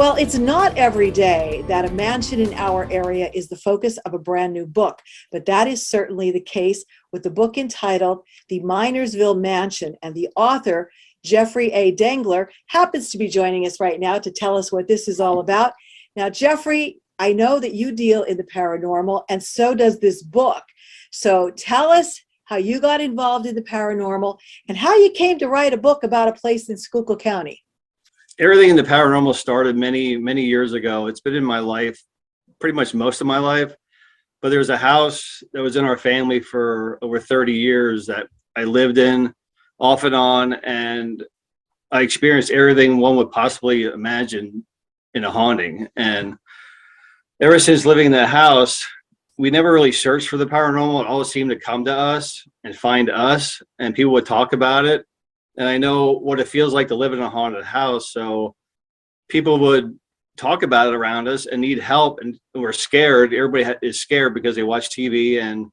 Well, it's not every day that a mansion in our area is the focus of a brand new book, but that is certainly the case with the book entitled The Minersville Mansion, and the author, Jeffrey A. Dengler, happens to be joining us right now to tell us what this is all about. Now, Jeffrey, I know that you deal in the paranormal, and so does this book. So tell us how you got involved in the paranormal and how you came to write a book about a place in Schuylkill County. Everything in the paranormal started many years ago. It's been in my life pretty much most of my life, but there's a house that was in our family for over 30 years that I lived in off and on, and I experienced everything one would possibly imagine in a haunting. And ever since living in that house, we never really searched for the paranormal. It always seemed to come to us and find us, and people would talk about it. And I know what it feels like to live in a haunted house. So people would talk about it around us and need help, and we're scared. Everybody is scared because they watch TV, and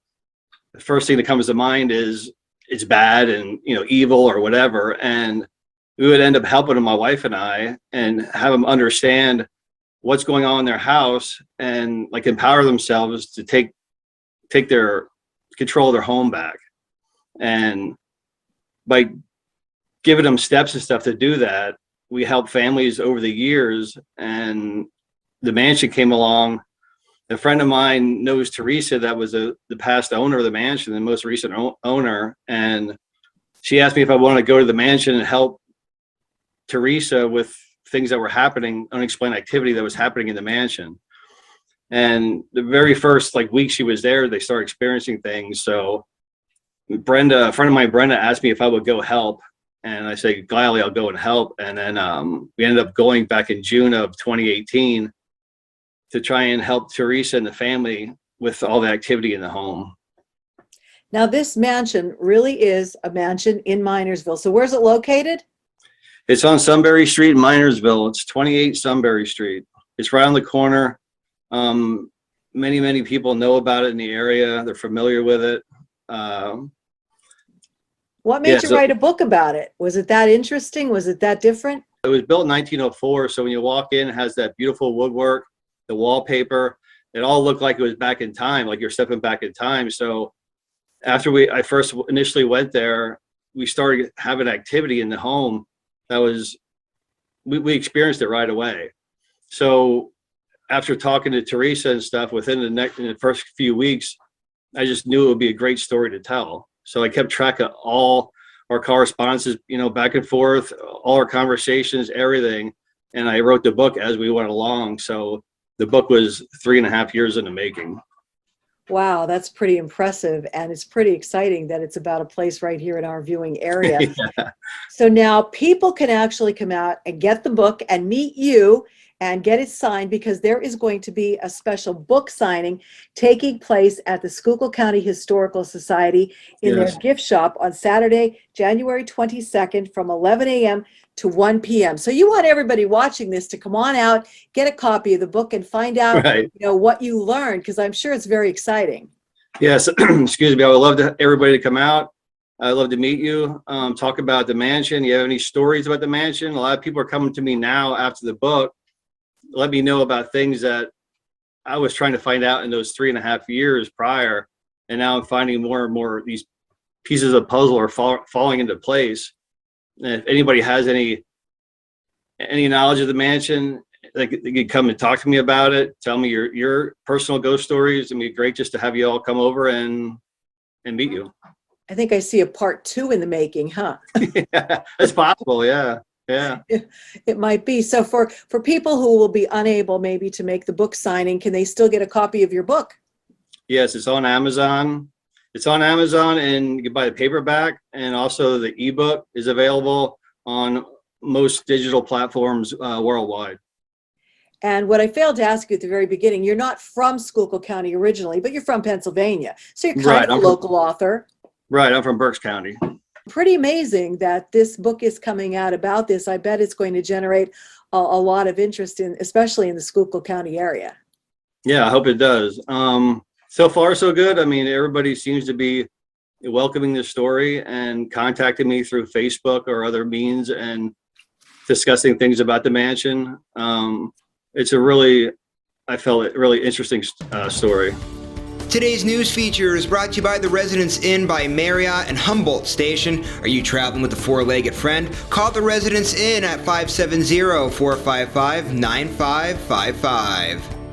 the first thing that comes to mind is it's bad and, you know, evil or whatever. And we would end up helping them, my wife and I, and have them understand what's going on in their house and like empower themselves to take their control of their home back. And by giving them steps and stuff to do that, we help families over the years. And the mansion came along. A friend of mine knows Teresa, that was the past owner of the mansion, the most recent owner. And she asked me if I wanted to go to the mansion and help Teresa with things that were happening, unexplained activity that was happening in the mansion. And the very first week she was there, they started experiencing things. So Brenda, a friend of mine, Brenda, asked me if I would go help. And I said, gladly, I'll go and help. And then we ended up going back in June of 2018 to try and help Teresa and the family with all the activity in the home. Now, this mansion really is a mansion in Minersville. So where's it located? It's on Sunbury Street in Minersville. It's 28 Sunbury Street. It's right on the corner. Many people know about it in the area. They're familiar with it. What made you write a book about it? Was it that interesting? Was it that different? It was built in 1904. So when you walk in, it has that beautiful woodwork, the wallpaper. It all looked like it was back in time, like you're stepping back in time. So after I first initially went there, we started having activity in the home. That was, we experienced it right away. So after talking to Teresa and stuff, in the first few weeks, I just knew it would be a great story to tell. So I kept track of all our correspondences, you know, back and forth, all our conversations, everything. And I wrote the book as we went along. So the book was 3.5 years in the making. Wow, that's pretty impressive. And it's pretty exciting that it's about a place right here in our viewing area. Yeah. So now people can actually come out and get the book and meet you and get it signed, because there is going to be a special book signing taking place at the Schuylkill County Historical Society in their gift shop on Saturday, January 22nd from 11 a.m. to 1 p.m. So you want everybody watching this to come on out, get a copy of the book, and find out you know, what you learned, because I'm sure it's very exciting. Yes, excuse me. I would love everybody to come out. I'd love to meet you, talk about the mansion. You have any stories about the mansion? A lot of people are coming to me now after the book. Let me know about things that I was trying to find out in those 3.5 years prior. And now I'm finding more and more these pieces of puzzle are falling into place. And if anybody has any knowledge of the mansion, they could come and talk to me about it. Tell me your personal ghost stories. It'd be great just to have you all come over and meet you. I think I see a part 2 in the making, huh? Yeah, it's possible. Yeah. Yeah, it might be. So for people who will be unable maybe to make the book signing, can they still get a copy of your book? Yes, it's on Amazon. It's on Amazon, and you can buy the paperback, and also the ebook is available on most digital platforms worldwide. And what I failed to ask you at the very beginning, you're not from Schuylkill County originally, but you're from Pennsylvania. So you're kind of a local author. Right, I'm from Berks County. Pretty amazing that this book is coming out about this. I bet it's going to generate a lot of interest especially in the Schuylkill County area. Yeah, I hope it does. So far, so good. I mean, everybody seems to be welcoming the story and contacting me through Facebook or other means. And discussing things about the mansion. It's a really, I felt it really interesting story. Today's news feature is brought to you by the Residence Inn by Marriott and Humboldt Station. Are you traveling with a four-legged friend? Call the Residence Inn at 570-455-9555.